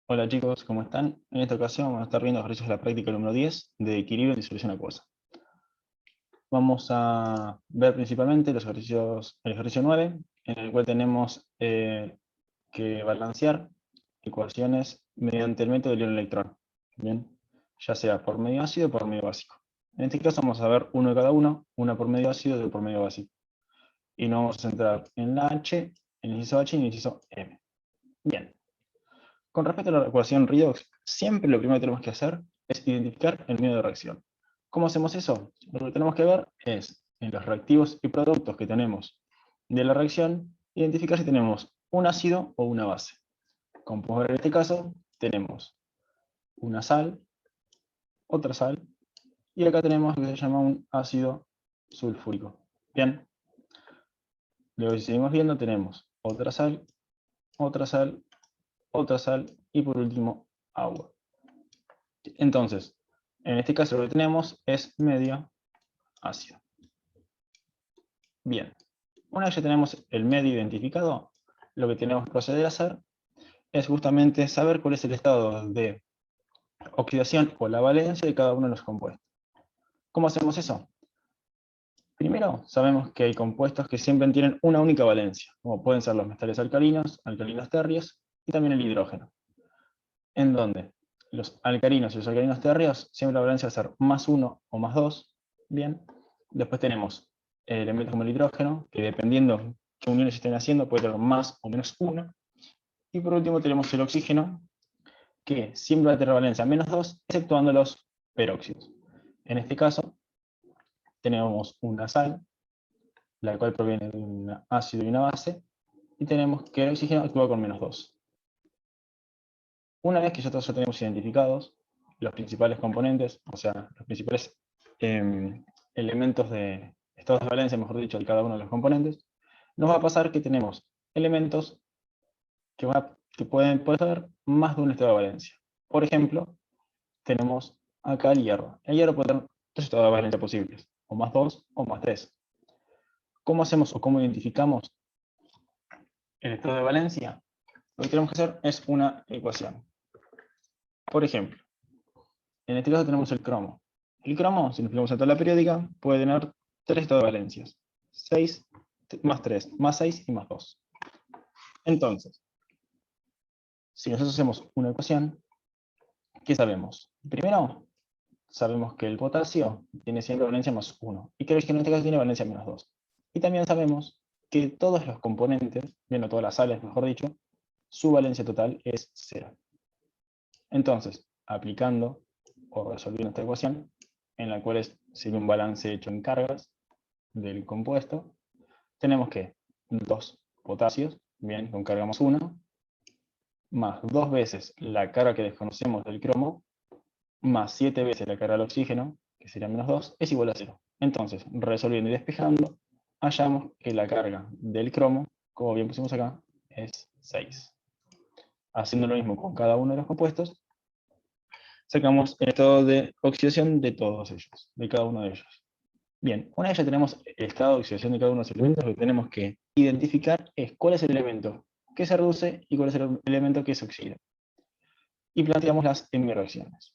Hola chicos, ¿cómo están? En esta ocasión vamos a estar viendo ejercicios de la práctica número 10 de equilibrio en disolución acuosa. Vamos a ver principalmente los ejercicios, el ejercicio 9, en el cual tenemos que balancear ecuaciones mediante el método del ion electrón. Bien, ya sea por medio ácido o por medio básico. En este caso vamos a ver uno de cada uno, una por medio ácido y otra por medio básico. Y nos vamos a centrar en la H, en el inciso H y en el inciso M. Bien. Con respecto a la ecuación redox, siempre lo primero que tenemos que hacer es identificar el medio de reacción. ¿Cómo hacemos eso? Lo que tenemos que ver es, en los reactivos y productos que tenemos de la reacción, identificar si tenemos un ácido o una base. Como podemos ver en este caso, tenemos una sal, otra sal, y acá tenemos lo que se llama un ácido sulfúrico. Bien, luego si seguimos viendo tenemos otra sal, otra sal, otra sal, y por último agua. Entonces, en este caso lo que tenemos es medio ácido. Bien, una vez que tenemos el medio identificado, lo que tenemos que proceder a hacer es justamente saber cuál es el estado de oxidación o la valencia de cada uno de los compuestos. ¿Cómo hacemos eso? Primero, sabemos que hay compuestos que siempre tienen una única valencia, como pueden ser los metales alcalinos, alcalinos térreos y también el hidrógeno. En donde los alcalinos y los alcalinos térreos siempre la valencia va a ser +1 o +2. Bien, después tenemos elementos como el hidrógeno, que dependiendo qué uniones estén haciendo, puede tener más o menos 1. Y por último tenemos el oxígeno, que siempre va a tener valencia -2, exceptuando los peróxidos. En este caso, tenemos una sal, la cual proviene de un ácido y una base, y tenemos que el oxígeno actúa con -2. Una vez que ya tenemos identificados los principales componentes, o sea, los principales elementos de estados de valencia, mejor dicho, de cada uno de los componentes, nos va a pasar que tenemos elementos que pueden tener más de un estado de valencia. Por ejemplo, tenemos acá el hierro. El hierro puede tener 3 estados de valencia posibles, o +2 o +3. ¿Cómo hacemos o cómo identificamos el estado de valencia? Lo que tenemos que hacer es una ecuación. Por ejemplo, en este caso tenemos el cromo. El cromo, si nos fijamos en la tabla periódica, puede tener 3 estados de valencias. 6, +3, +6 y +2. Entonces, si nosotros hacemos una ecuación, ¿qué sabemos? Primero, sabemos que el potasio tiene siempre valencia +1, y que el oxígeno en este caso tiene valencia -2. Y también sabemos que todos los componentes, bien, o todas las sales, mejor dicho, su valencia total es 0. Entonces, aplicando o resolviendo esta ecuación, en la cual sería un balance hecho en cargas del compuesto, tenemos que 2 potasios, bien, con carga +1, más 2 veces la carga que desconocemos del cromo, más 7 veces la carga del oxígeno, que sería -2, es igual a 0. Entonces, resolviendo y despejando, hallamos que la carga del cromo, como bien pusimos acá, es 6. Haciendo lo mismo con cada uno de los compuestos, sacamos el estado de oxidación de todos ellos, de cada uno de ellos. Bien, una vez ya tenemos el estado de oxidación de cada uno de los elementos, lo que tenemos que identificar es cuál es el elemento que se reduce y cuál es el elemento que se oxida. Y planteamos las hemireacciones.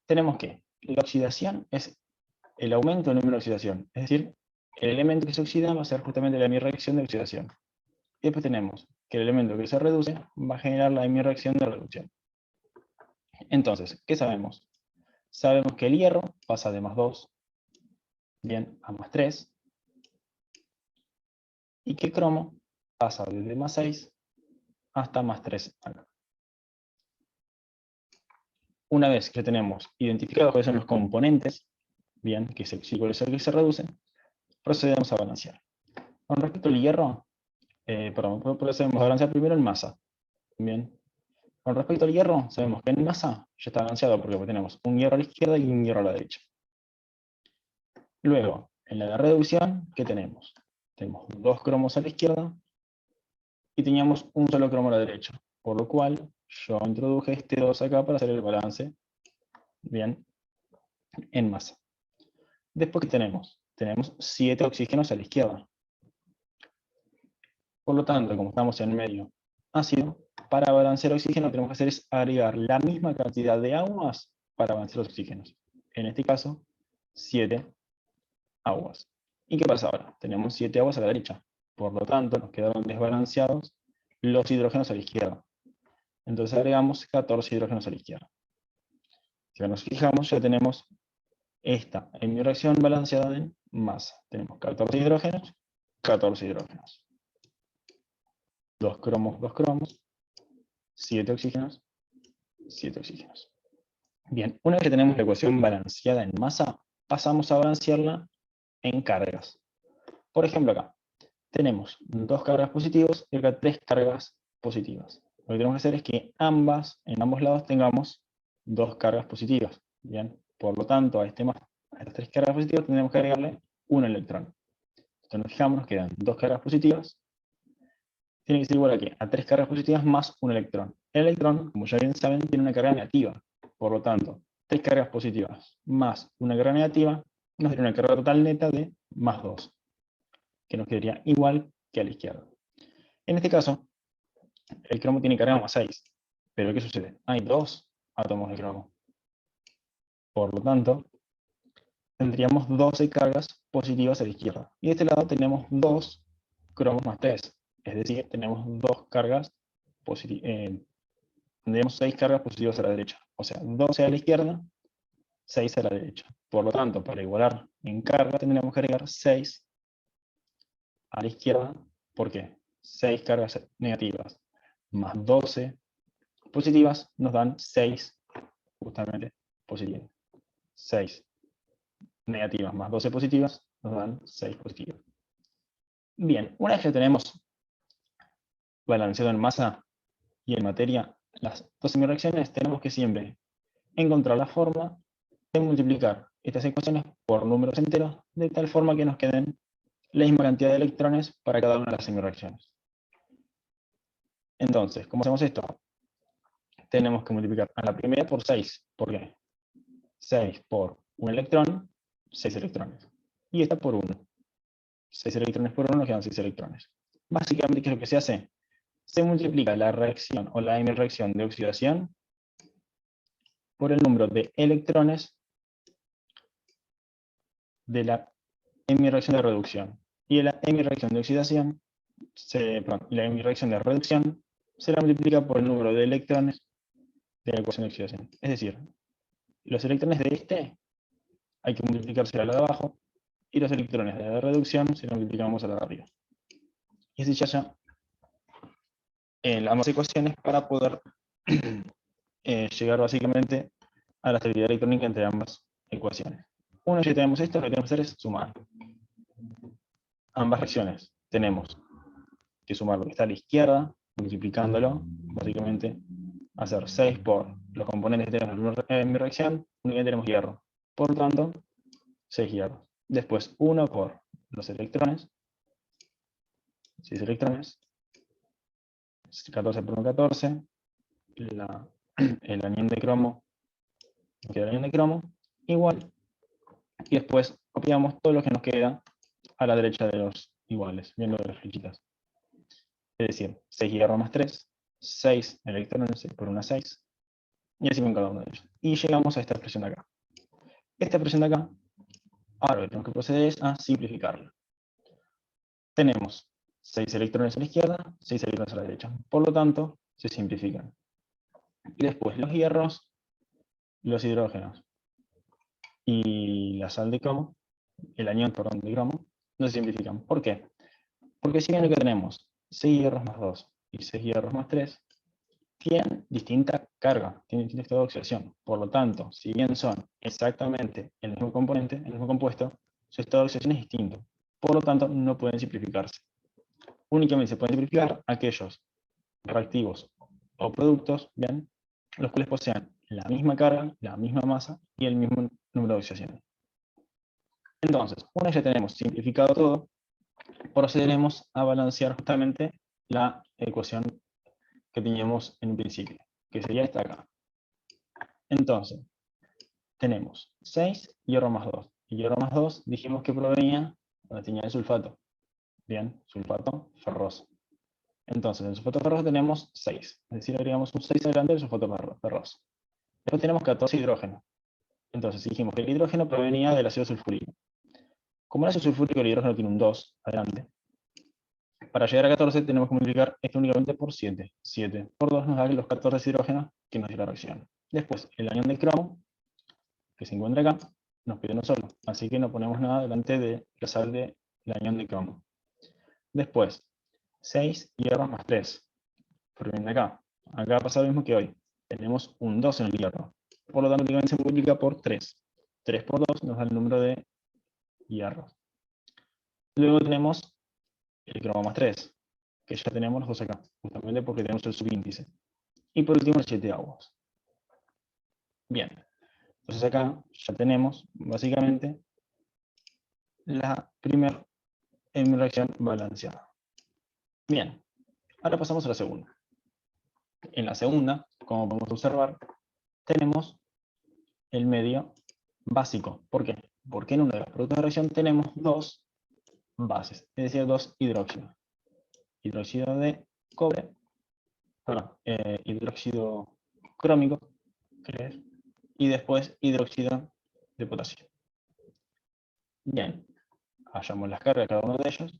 Tenemos que la oxidación es el aumento del número de oxidación, es decir, el elemento que se oxida va a ser justamente la hemireacción de oxidación. Y después tenemos que el elemento que se reduce va a generar la hemireacción de reducción. Entonces, ¿qué sabemos? Sabemos que el hierro pasa de +2, bien, a +3, y que el cromo pasa desde +6 hasta +3 acá. Una vez que tenemos identificados cuáles son los componentes, bien, que se oxida y cuál es el que se reduce, procedemos a balancear. Con respecto al hierro, procedemos a balancear primero en masa. Bien. Con respecto al hierro, sabemos que en masa ya está balanceado porque tenemos un hierro a la izquierda y un hierro a la derecha. Luego, en la de reducción, ¿qué tenemos? Tenemos 2 cromos a la izquierda y teníamos un solo cromo a la derecha. Por lo cual, yo introduje este 2 acá para hacer el balance, bien, en masa. Después, ¿qué tenemos? Tenemos 7 oxígenos a la izquierda. Por lo tanto, como estamos en medio ácido, para balancear oxígeno, lo que tenemos que hacer es agregar la misma cantidad de aguas para balancear los oxígenos. En este caso, 7 aguas. ¿Y qué pasa ahora? Tenemos 7 aguas a la derecha. Por lo tanto, nos quedaron desbalanceados los hidrógenos a la izquierda. Entonces agregamos 14 hidrógenos a la izquierda. Si nos fijamos, ya tenemos esta hemireacción balanceada en masa. Tenemos 14 hidrógenos, 14 hidrógenos. 2 cromos, 7 oxígenos, 7 oxígenos. Bien, una vez que tenemos la ecuación balanceada en masa, pasamos a balancearla en cargas. Por ejemplo, acá tenemos 2 cargas positivas y acá 3 cargas positivas. Lo que tenemos que hacer es que en ambos lados tengamos 2 cargas positivas. Bien, por lo tanto, a estas 3 cargas positivas tendremos que agregarle un electrón. Entonces nos fijamos, nos quedan 2 cargas positivas. Tiene que ser igual a ¿qué? A 3 cargas positivas más un electrón. El electrón, como ya bien saben, tiene una carga negativa. Por lo tanto, 3 cargas positivas más una carga negativa nos daría una carga total neta de más 2, que nos quedaría igual que a la izquierda. En este caso, el cromo tiene carga más 6. Pero ¿qué sucede? Hay 2 átomos de cromo. Por lo tanto, tendríamos 12 cargas positivas a la izquierda. Y de este lado tenemos 2 cromos más 3. Es decir, tenemos 2 cargas positivas. Tendríamos 6 cargas positivas a la derecha. O sea, 12 a la izquierda, 6 a la derecha. Por lo tanto, para igualar en carga, tendríamos que agregar 6 a la izquierda. ¿Por qué? 6 cargas negativas más 12 positivas nos dan 6 justamente positivas. 6 negativas más 12 positivas nos dan 6 positivas. Bien, una vez que tenemos balanceado en masa y en materia las dos semireacciones, tenemos que siempre encontrar la forma de multiplicar estas ecuaciones por números enteros, de tal forma que nos queden la misma cantidad de electrones para cada una de las semireacciones. Entonces, ¿cómo hacemos esto? Tenemos que multiplicar a la primera por 6. ¿Por qué? 6 por un electrón, 6 electrones. Y esta por 1. 6 electrones por 1 nos quedan 6 electrones. Básicamente, ¿qué es lo que se hace? Se multiplica la reacción o la hemireacción de oxidación por el número de electrones de la hemireacción de reducción. Y la hemireacción de oxidación, la hemireacción de reducción se la multiplica por el número de electrones de la ecuación de oxidación. Es decir, los electrones de este hay que multiplicarse a la de abajo, y los electrones de la de reducción se los multiplicamos a la de arriba. Y así ya en ambas ecuaciones para poder llegar básicamente a la estabilidad electrónica entre ambas ecuaciones. Una vez que tenemos esto, lo que tenemos que hacer es sumar ambas reacciones. Tenemos que sumar lo que está a la izquierda, multiplicándolo, básicamente hacer 6 por los componentes que tenemos en mi reacción, únicamente tenemos hierro. Por lo tanto, 6 hierros. Después 1 por los electrones, 6 electrones, 14 por 1, 14, el anión de cromo, queda el anión de cromo, igual, y después copiamos todo lo que nos queda a la derecha de los iguales, viendo las flechitas. Es decir, 6 hierro más 3, 6 electrones, 6 por 1, 6, y así con cada uno de ellos. Y llegamos a esta expresión de acá. Esta expresión de acá, ahora lo que tenemos que proceder es a simplificarla. Tenemos 6 electrones a la izquierda, 6 electrones a la derecha. Por lo tanto, se simplifican. Y después los hierros, los hidrógenos y la sal de cromo, el anión, perdón, de cromo, no se simplifican. ¿Por qué? Porque si bien lo que tenemos 6 hierros más 2 y 6 hierros más 3, tienen distinta carga, tienen distinto estado de oxidación. Por lo tanto, si bien son exactamente el mismo componente, el mismo compuesto, su estado de oxidación es distinto. Por lo tanto, no pueden simplificarse. Únicamente se pueden simplificar aquellos reactivos o productos, ¿bien?, los cuales posean la misma carga, la misma masa y el mismo número de oxidaciones. Entonces, una vez que tenemos simplificado todo, procederemos a balancear justamente la ecuación que teníamos en un principio, que sería esta acá. Entonces, tenemos 6 hierro más 2. Y hierro más 2 dijimos que provenía donde tenía el sulfato. Bien, sulfato ferroso. Entonces, en el sulfato ferroso tenemos 6. Es decir, agregamos un 6 adelante del sulfato ferroso. Después tenemos 14 hidrógeno. Entonces, dijimos que el hidrógeno provenía del ácido sulfúrico. Como el ácido sulfúrico, el hidrógeno tiene un 2 adelante. Para llegar a 14 tenemos que multiplicar esto únicamente por 7. 7 por 2 nos da los 14 hidrógenos que nos dio la reacción. Después, el anión de cromo, que se encuentra acá, nos pide uno solo. Así que no ponemos nada delante de la sal del anión de cromo. Después, 6 hierro más 3. Proviene de acá. Acá pasa lo mismo que hoy. Tenemos un 2 en el hierro. Por lo tanto, únicamente se multiplica por 3. 3 por 2 nos da el número de hierro. Luego tenemos el cromo más 3, que ya tenemos los dos acá, justamente porque tenemos el subíndice. Y por último el 7 aguas. Bien, entonces acá ya tenemos básicamente la primera reacción balanceada. Bien, ahora pasamos a la segunda. En la segunda, como podemos observar, tenemos el medio básico. ¿Por qué? Porque en uno de los productos de reacción tenemos dos bases, es decir, dos hidróxidos. Hidróxido de cobre, perdón, hidróxido crómico, y después hidróxido de potasio. Bien, hallamos las cargas de cada uno de ellos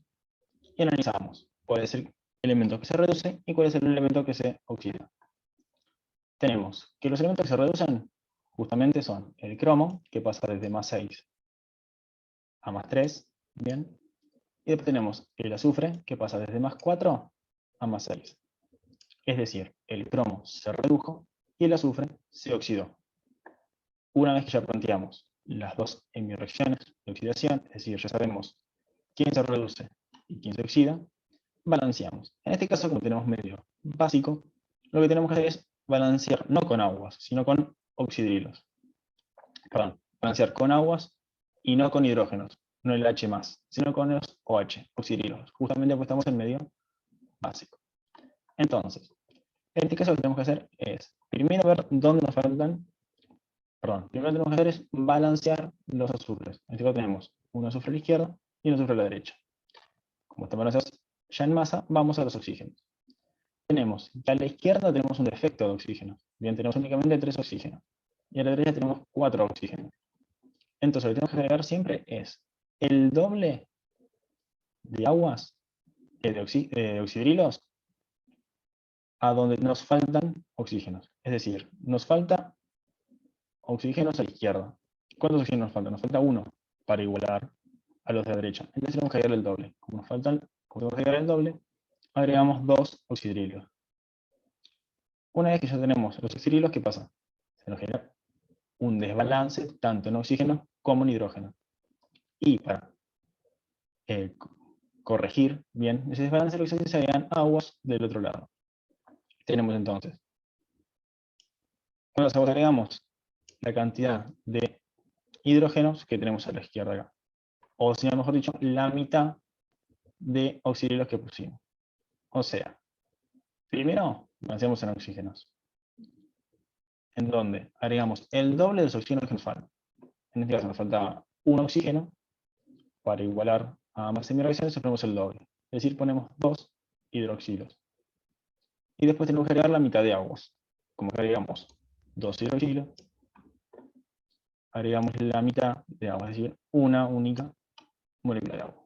y analizamos cuál es el elemento que se reduce y cuál es el elemento que se oxida. Tenemos que los elementos que se reducen justamente son el cromo, que pasa desde más 6 a más 3, bien, y después tenemos el azufre, que pasa desde más 4 a más 6. Es decir, el cromo se redujo y el azufre se oxidó. Una vez que ya planteamos las dos hemireacciones de oxidación, es decir, ya sabemos quién se reduce y quién se oxida, balanceamos. En este caso, como tenemos medio básico, lo que tenemos que hacer es balancear no con aguas, sino con oxidrilos. Perdón, balancear con aguas y no con hidrógenos, no el H+, sino con los OH, oxidrilos, justamente porque estamos en medio básico. Entonces, en este caso lo que tenemos que hacer es, primero ver dónde nos faltan, primero lo que tenemos que hacer es balancear los azufres. En este caso tenemos un azufre a la izquierda y un azufre a la derecha. Como están balanceados ya en masa, vamos a los oxígenos. Tenemos que a la izquierda tenemos un defecto de oxígeno. Bien, tenemos únicamente 3 oxígenos. Y a la derecha tenemos 4 oxígenos. Entonces lo que tenemos que agregar siempre es el doble de aguas, de oxidrilos, a donde nos faltan oxígenos. Es decir, nos falta oxígenos a la izquierda. ¿Cuántos oxígenos nos faltan? Nos falta 1 para igualar a los de la derecha. Entonces tenemos que agregar el doble. Como nos faltan, como tenemos que agregar el doble, agregamos 2 oxidrilos. Una vez que ya tenemos los oxidrilos, ¿qué pasa? Se nos genera un desbalance tanto en oxígeno como en hidrógeno. Y para corregir bien ese desbalance, lo que se hace es agregar aguas del otro lado. Tenemos entonces, cuando las agregamos la cantidad de hidrógenos que tenemos a la izquierda acá. O si no, mejor dicho, la mitad de oxidrilos que pusimos. O sea, primero balanceamos en oxígenos, en donde agregamos el doble de los oxígenos que nos faltan. En este caso nos falta un oxígeno, para igualar a ambas semireacciones ponemos el doble. Es decir, ponemos 2 hidroxilos. Y después tenemos que agregar la mitad de aguas. Como que agregamos 2 hidroxilos, agregamos la mitad de agua, es decir, una única molécula de agua.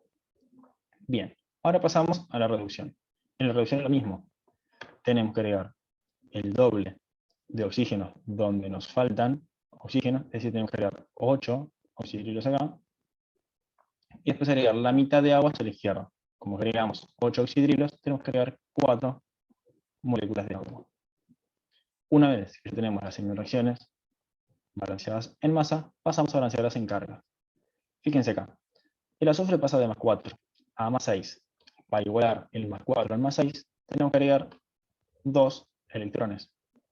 Bien, ahora pasamos a la reducción. En la reducción es lo mismo. Tenemos que agregar el doble de oxígenos donde nos faltan oxígenos, es decir, tenemos que agregar 8 oxidrilos acá, y después agregar la mitad de agua a la izquierda. Como agregamos 8 oxidrilos, tenemos que agregar 4 moléculas de agua. Una vez que tenemos las semireacciones balanceadas en masa, pasamos a balancearlas en carga. Fíjense acá. El azufre pasa de más 4 a más 6. Para igualar el más 4 al más 6, tenemos que agregar 2 electrones.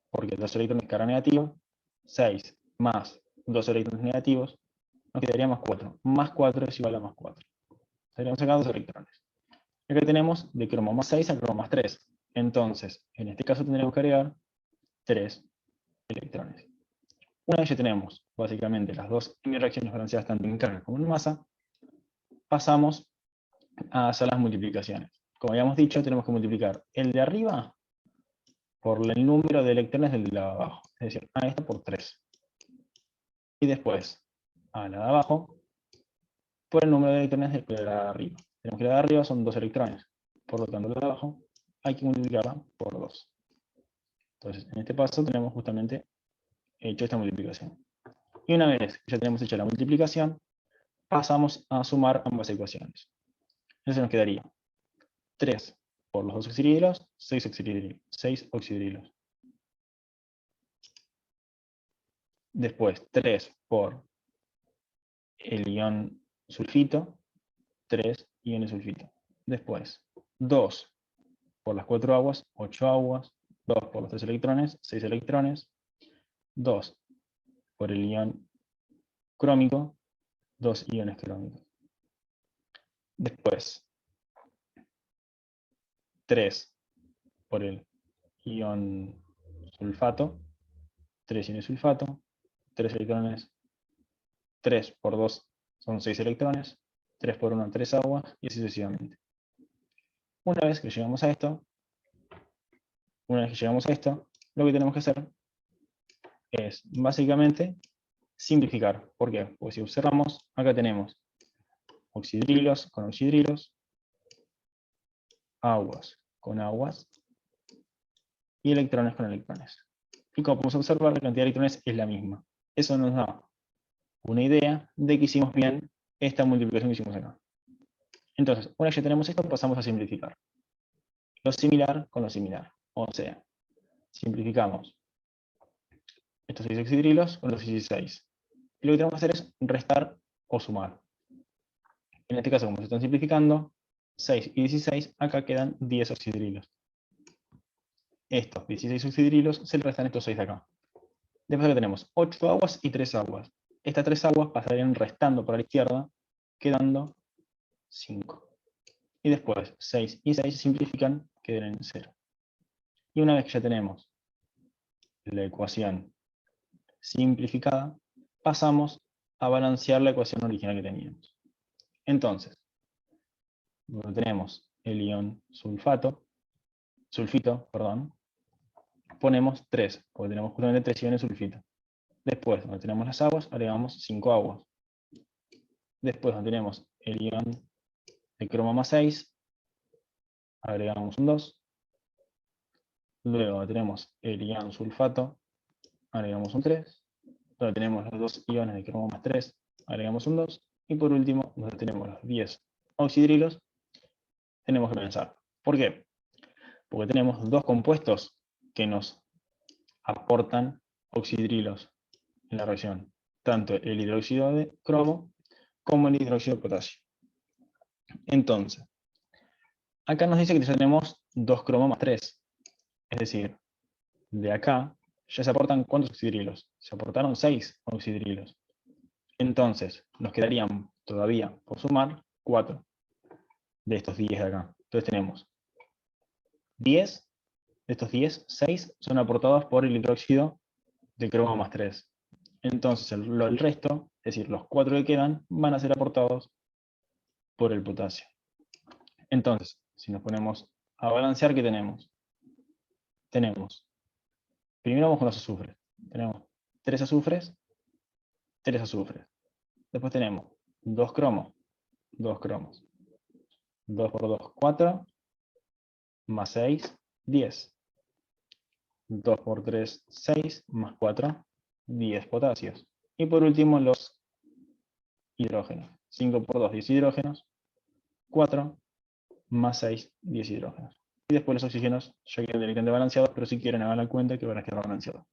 Porque 2 electrones carga negativa, 6 más 2 electrones negativos, nos quedaría más 4. Más 4 es igual a más 4. Tenemos acá 2 electrones. Acá tenemos de cromo más 6 a cromo más 3. Entonces, en este caso tendremos que agregar 3 electrones. Una vez que tenemos básicamente las dos reacciones balanceadas tanto en carga como en masa, pasamos a hacer las multiplicaciones. como habíamos dicho, tenemos que multiplicar el de arriba por el número de electrones del de abajo. Es decir, a esta por 3. Y después, a la de abajo, por el número de electrones de la de arriba. Tenemos que la de arriba son 2 electrones. Por lo tanto, la de abajo hay que multiplicarla por 2. Entonces, en este paso tenemos justamente hecho esta multiplicación. Y una vez que ya tenemos hecha la multiplicación, pasamos a sumar ambas ecuaciones. Entonces nos quedaría 3 por los 2 oxidrilos, 6 oxidrilos. Después 3 por el ion sulfito, 3 iones sulfito. Después 2 por las 4 aguas, 8 aguas. 2 por los 3 electrones, 6 electrones. 2 por el ion crómico, 2 iones crómicos. Después 3 por el ion sulfato, 3 iones sulfato, 3 electrones, 3 por 2 son 6 electrones, 3 por 1, 3 aguas, y así sucesivamente. Una vez que llegamos a esto, lo que tenemos que hacer es básicamente simplificar. ¿Por qué? Porque si observamos, acá tenemos oxidrilos con oxidrilos, aguas con aguas, y electrones con electrones. Y como podemos observar, la cantidad de electrones es la misma. Eso nos da una idea de que hicimos bien esta multiplicación que hicimos acá. Entonces, una vez que tenemos esto, pasamos a simplificar. Lo similar con lo similar. O sea, simplificamos estos 6 oxidrilos con los 16. Y lo que tenemos que hacer es restar o sumar. En este caso, como se están simplificando, 6 y 16, acá quedan 10 oxidrilos. Estos 16 oxidrilos se le restan estos 6 de acá. Después acá tenemos 8 aguas y 3 aguas. Estas 3 aguas pasarían restando por la izquierda, quedando 5. Y después 6 y 6 se simplifican, quedan en 0. Y una vez que ya tenemos la ecuación simplificada, pasamos a balancear la ecuación original que teníamos. Entonces, donde tenemos el ion sulfito, ponemos 3, porque tenemos justamente 3 iones sulfito. Después, donde tenemos las aguas, agregamos 5 aguas. Después, donde tenemos el ion de cromo más 6, agregamos un 2. Luego tenemos el ion sulfato, agregamos un 3. Donde tenemos los 2 iones de cromo más 3, agregamos un 2. Y por último, donde tenemos los 10 oxidrilos, tenemos que pensar. ¿Por qué? Porque tenemos dos compuestos que nos aportan oxidrilos en la reacción. Tanto el hidróxido de cromo como el hidróxido de potasio. Entonces, acá nos dice que ya tenemos 2 cromo más 3. Es decir, de acá ya se aportan ¿cuántos oxidrilos? Se aportaron 6 oxidrilos. Entonces, nos quedarían todavía por sumar 4 de estos 10 de acá. Entonces tenemos 10, de estos 10, 6 son aportados por el hidróxido de cromo más 3. Entonces el resto, es decir, los 4 que quedan, van a ser aportados por el potasio. Entonces, si nos ponemos a balancear, ¿qué tenemos? Tenemos, primero vamos con los azufres. Tenemos 3 azufres, 3 azufres. Después tenemos 2 cromos, 2 cromos. 2 por 2, 4, más 6, 10. 2 por 3, 6, más 4, 10 potasios. Y por último los hidrógenos. 5 por 2, 10 hidrógenos. 4 más 6, 10 hidrógenos. Y después los oxígenos ya quedan directamente balanceados, pero si quieren hagan la cuenta que van a quedar balanceados.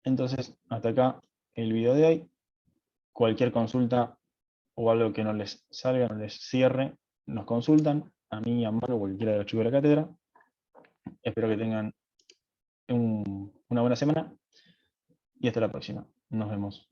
Entonces, hasta acá el video de hoy. Cualquier consulta o algo que no les salga, no les cierre, nos consultan. A mí, a Mario, o cualquiera de los chicos de la cátedra. Espero que tengan una buena semana y hasta la próxima. Nos vemos.